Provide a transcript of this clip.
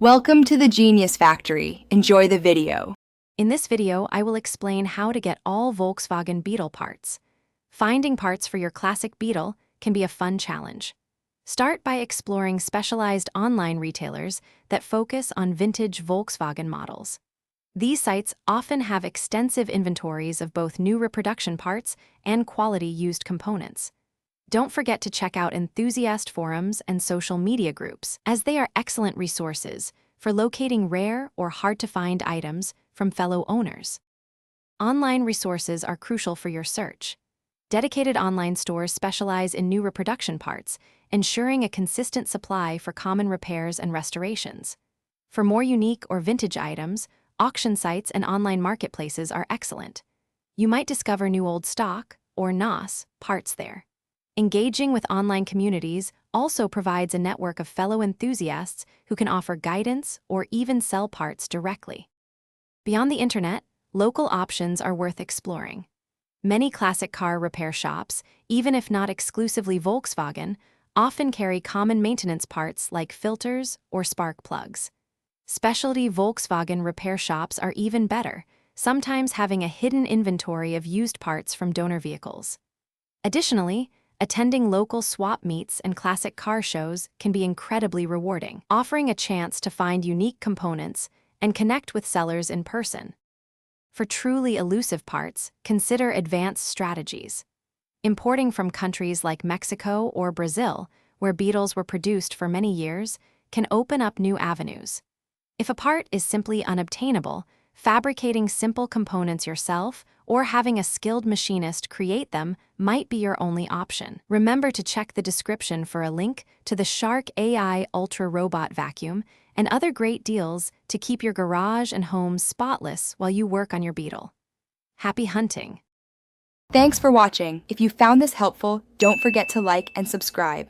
Welcome to the Genius Factory. Enjoy the video. In this video, I will explain how to get all Volkswagen Beetle parts. Finding parts for your classic Beetle can be a fun challenge. Start by exploring specialized online retailers that focus on vintage Volkswagen models. These sites often have extensive inventories of both new reproduction parts and quality used components. Don't forget to check out enthusiast forums and social media groups, as they are excellent resources for locating rare or hard-to-find items from fellow owners. Online resources are crucial for your search. Dedicated online stores specialize in new reproduction parts, ensuring a consistent supply for common repairs and restorations. For more unique or vintage items, auction sites and online marketplaces are excellent. You might discover new old stock, or NOS, parts there. Engaging with online communities also provides a network of fellow enthusiasts who can offer guidance or even sell parts directly. Beyond the internet, local options are worth exploring. Many classic car repair shops, even if not exclusively Volkswagen, often carry common maintenance parts like filters or spark plugs. Specialty Volkswagen repair shops are even better, sometimes having a hidden inventory of used parts from donor vehicles. Additionally, attending local swap meets and classic car shows can be incredibly rewarding, offering a chance to find unique components and connect with sellers in person. For truly elusive parts, consider advanced strategies. Importing from countries like Mexico or Brazil, where Beetles were produced for many years, can open up new avenues. If a part is simply unobtainable, fabricating simple components yourself or having a skilled machinist create them might be your only option. Remember to check the description for a link to the Shark AI Ultra Robot Vacuum and other great deals to keep your garage and home spotless while you work on your Beetle. Happy hunting! Thanks for watching. If you found this helpful, don't forget to like and subscribe.